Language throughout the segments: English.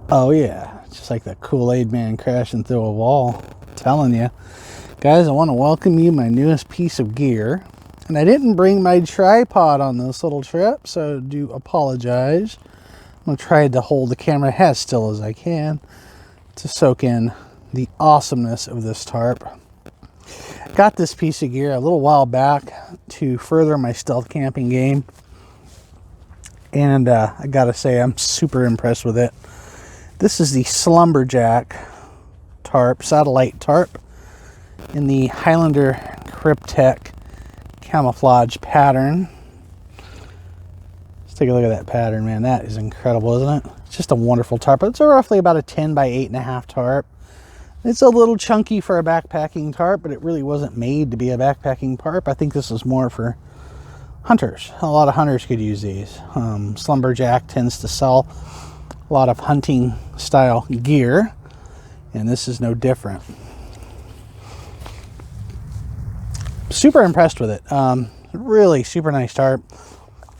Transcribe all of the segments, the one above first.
Oh yeah, just like the Kool-Aid man crashing through a wall. I'm telling you. Guys, I want to welcome you my newest piece of gear. And I didn't bring my tripod on this little trip, so do apologize. I'm going to try to hold the camera as still as I can to soak in the awesomeness of this tarp. Got this piece of gear a little while back to further my stealth camping game. And I gotta say, I'm super impressed with it. This is the Slumberjack tarp, satellite tarp, in the Highlander Kryptek camouflage pattern. Let's take a look at that pattern, man. That is incredible, isn't it? It's just a wonderful tarp. It's roughly about a 10 by 8.5 tarp. It's a little chunky for a backpacking tarp, but it really wasn't made to be a backpacking tarp. I think this is more for hunters. A lot of hunters could use these. Slumberjack tends to sell a lot of hunting style gear, and this is no different. Super impressed with it. Really super nice tarp.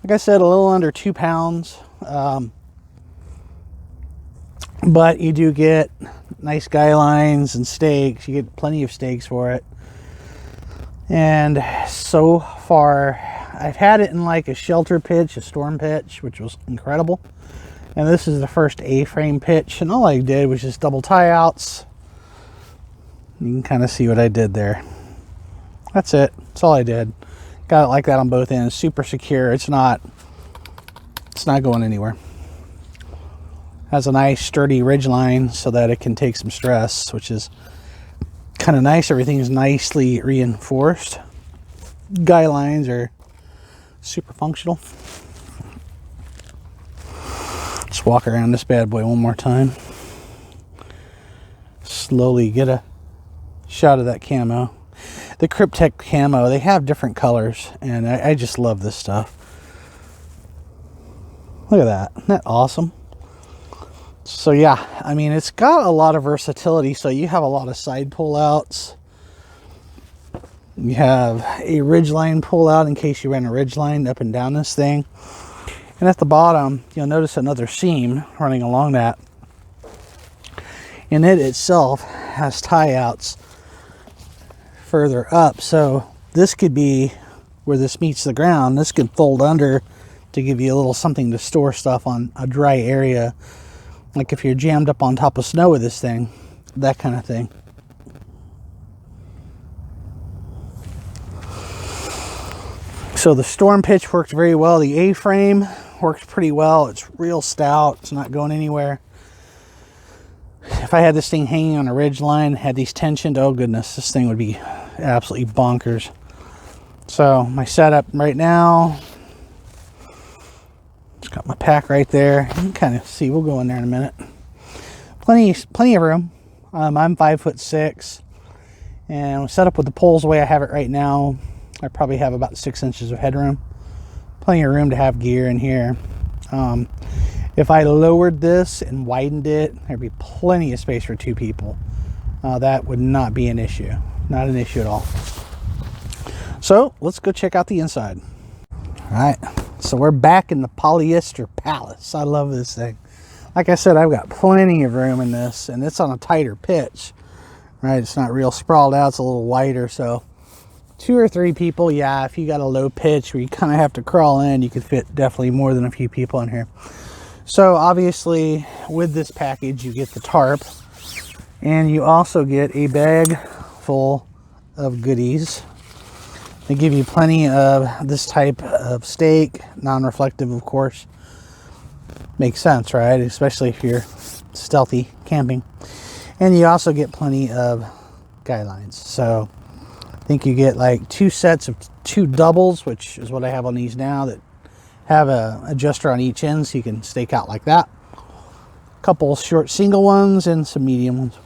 Like I said, a little under 2 pounds, but you do get nice guy lines and stakes. You get plenty of stakes for it. And so far, I've had it in like a shelter pitch, a storm pitch, which was incredible. And this is the first A-frame pitch, and all I did was just double tie outs. You can kind of see what I did there. That's it. That's all I did. Got it like that on both ends. Super secure. It's not going anywhere. Has a nice sturdy ridgeline so that it can take some stress, which is kind of nice. Everything is nicely reinforced. Guy lines are super functional. Let's walk around this bad boy one more time. Slowly get a shot of that camo. The Kryptek camo, they have different colors, and I just love this stuff. Look at that. Isn't that awesome? So yeah, I mean, it's got a lot of versatility. So you have a lot of side pull-outs. You have a ridgeline pull-out in case you run a ridgeline up and down this thing. And at the bottom, you'll notice another seam running along that. And it itself has tie-outs further up. So this could be where this meets the ground. This could fold under to give you a little something to store stuff on a dry area. Like if you're jammed up on top of snow with this thing, that kind of thing. So the storm pitch worked very well. The A-frame worked pretty well. It's real stout. It's not going anywhere. If I had this thing hanging on a ridge line, had these tensioned, oh goodness, this thing would be absolutely bonkers. So my setup right now, just got my pack right there. You can kind of see, we'll go in there in a minute. Plenty of room. I'm 5'6", and set up with the poles the way I have it right now. I probably have about 6 inches of headroom. Plenty of room to have gear in here. If I lowered this and widened it, there'd be plenty of space for 2 people. That would not be an issue. Not an issue at all. So let's go check out the inside. All right, so we're back in the polyester palace. I love this thing. Like I said, I've got plenty of room in this, and it's on a tighter pitch, right? It's not real sprawled out. It's a little wider, so 2 or 3 people, yeah, if you got a low pitch where you kind of have to crawl in, you could fit definitely more than a few people in here. So obviously with this package, you get the tarp, and you also get a bag full of goodies. They give you plenty of this type of stake, non-reflective, of course. Makes sense, right? Especially if you're stealthy camping. And you also get plenty of guy lines. So I think you get like 2 sets of 2 doubles, which is what I have on these now, that have a adjuster on each end so you can stake out like that. A couple short single ones and some medium ones.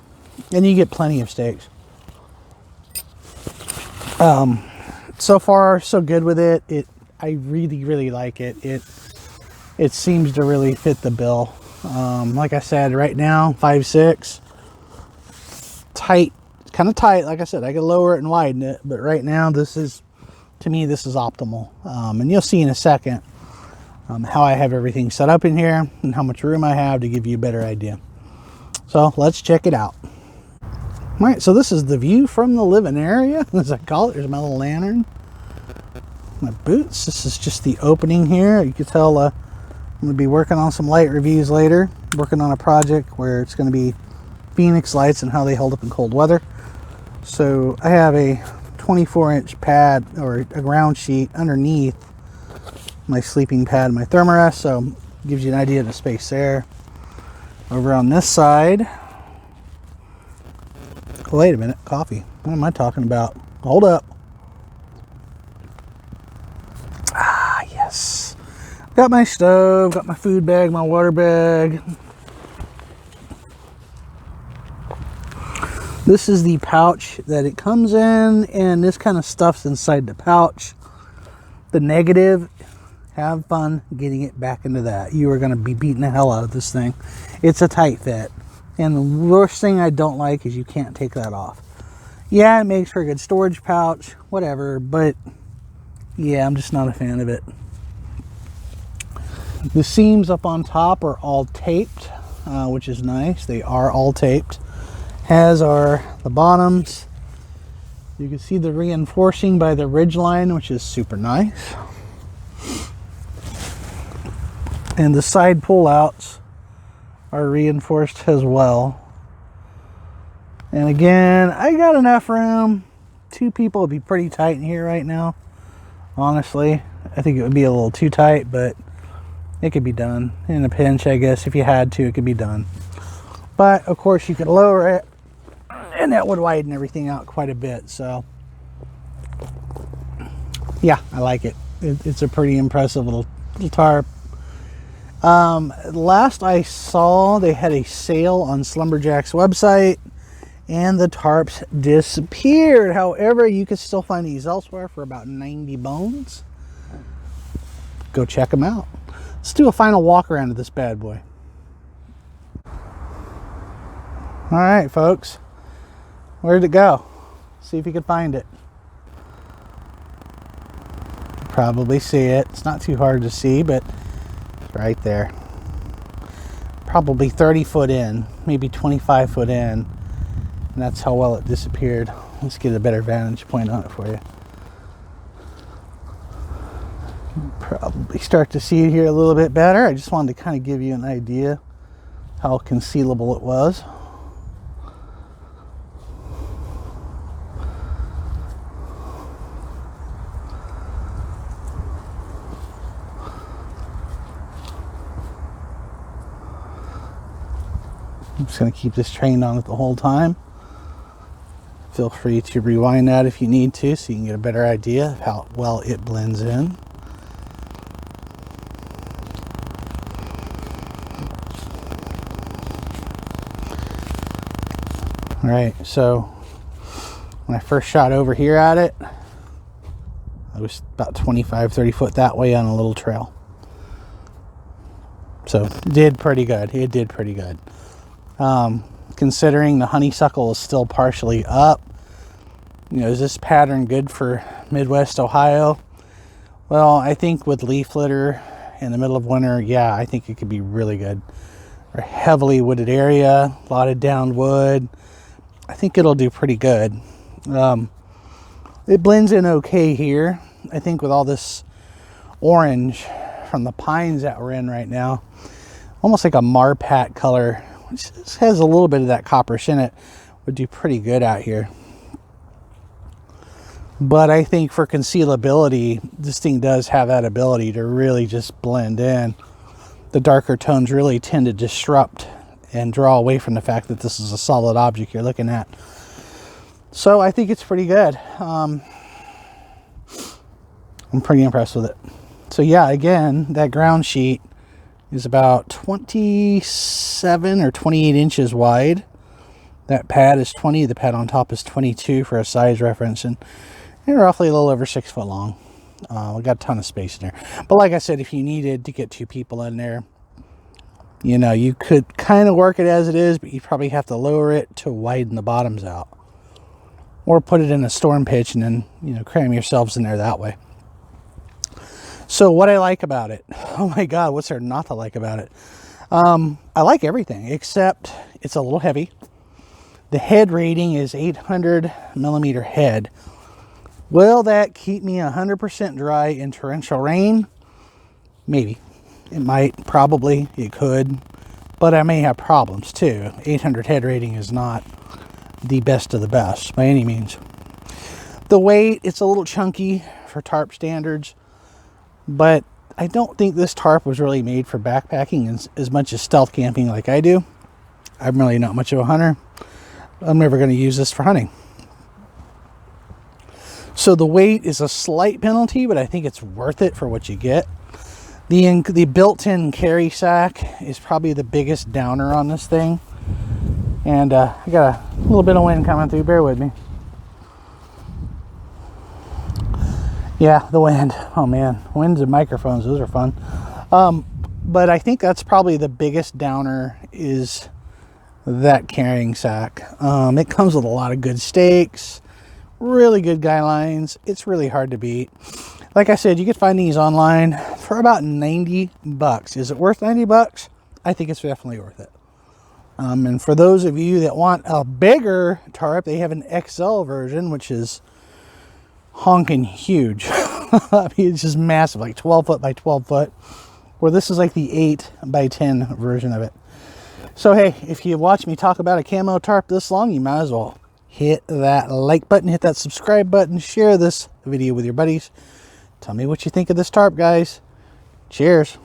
And you get plenty of stakes. So far, so good with it. I really like it. It seems to really fit the bill. Like I said, right now, 5'6", tight, kind of tight. Like I said, I could lower it and widen it, but right now, to me, this is optimal. And you'll see in a second how I have everything set up in here and how much room I have to give you a better idea. So let's check it out. All right, so this is the view from the living area, as I call it. There's my little lantern. My boots. This is just the opening here. You can tell I'm going to be working on some light reviews later. Working on a project where it's going to be Phoenix lights and how they hold up in cold weather. So I have a 24-inch pad or a ground sheet underneath my sleeping pad, my thermarest. So gives you an idea of the space there. Over on this side. Wait a minute, coffee. What am I talking about? Hold up. Ah, yes. Got my stove, got my food bag, my water bag. This is the pouch that it comes in, and this kind of stuff's inside the pouch. The negative, have fun getting it back into that. You are going to be beating the hell out of this thing. It's a tight fit. And the worst thing I don't like is you can't take that off. Yeah, it makes for a good storage pouch, whatever, but yeah, I'm just not a fan of it. The seams up on top are all taped, which is nice. They are all taped, as are the bottoms. You can see the reinforcing by the Ridgeline, which is super nice. And the side pullouts are reinforced as well. And again, I got enough room. 2 people would be pretty tight in here right now. Honestly, I think it would be a little too tight, but it could be done. In a pinch, I guess, if you had to, it could be done. But of course you could lower it, and that would widen everything out quite a bit. So yeah, I like it. It's a pretty impressive little tarp. Last I saw, they had a sale on Slumberjack's website, and the tarps disappeared. However, you can still find these elsewhere for about 90 bones. Go check them out. Let's do a final walk around of this bad boy. All right, folks. Where'd it go? See if you can find it. Probably see it. It's not too hard to see, but it's right there. Probably 30 foot in, maybe 25 foot in. And that's how well it disappeared. Let's get a better vantage point on it for you. Probably start to see it here a little bit better. I just wanted to kind of give you an idea how concealable it was. I'm just going to keep this trained on it the whole time. Feel free to rewind that if you need to, so you can get a better idea of how well it blends in. Alright, so when I first shot over here at it, I was about 25-30 foot that way on a little trail. So it did pretty good. It did pretty good. Considering the honeysuckle is still partially up, you know, is this pattern good for Midwest Ohio? Well, I think with leaf litter in the middle of winter, yeah, I think it could be really good. A heavily wooded area, a lot of downed wood. I think it'll do pretty good. It blends in okay here. I think with all this orange from the pines that we're in right now, almost like a Marpat color, which has a little bit of that copperish in it, would do pretty good out here. But I think for concealability, this thing does have that ability to really just blend in. The darker tones really tend to disrupt and draw away from the fact that this is a solid object you're looking at. So I think it's pretty good. I'm pretty impressed with it. So yeah, again, that ground sheet is about 27 or 28 inches wide. That pad is 20. The pad on top is 22 for a size reference, and roughly a little over 6 foot long. We got a ton of space in there. But like I said, if you needed to get 2 people in there, you know, you could kind of work it as it is, but you probably have to lower it to widen the bottoms out, or put it in a storm pitch and then, you know, cram yourselves in there that way. So what I like about it, oh my God, what's there not to like about it? I like everything except it's a little heavy. The head rating is 800 millimeter head. Will that keep me 100% dry in torrential rain? Maybe. It might, probably, it could. But I may have problems too. 800 head rating is not the best of the best by any means. The weight, it's a little chunky for tarp standards. But I don't think this tarp was really made for backpacking as much as stealth camping like I do. I'm really not much of a hunter. I'm never going to use this for hunting. So the weight is a slight penalty, but I think it's worth it for what you get. The built-in carry sack is probably the biggest downer on this thing. And I got a little bit of wind coming through. Bear with me. Yeah, the wind. Oh man, winds and microphones, those are fun. But I think that's probably the biggest downer is that carrying sack. It comes with a lot of good stakes, really good guy lines. It's really hard to beat. Like I said, you can find these online for about 90 bucks. Is it worth 90 bucks? I think it's definitely worth it. And for those of you that want a bigger tarp, they have an XL version, which is honking huge. I mean, it's just massive, like 12 foot by 12 foot. Where this is like the 8 by 10 version of it. So hey, if you watch me talk about a camo tarp this long, you might as well hit that like button, hit that subscribe button, share this video with your buddies. Tell me what you think of this tarp, guys. Cheers.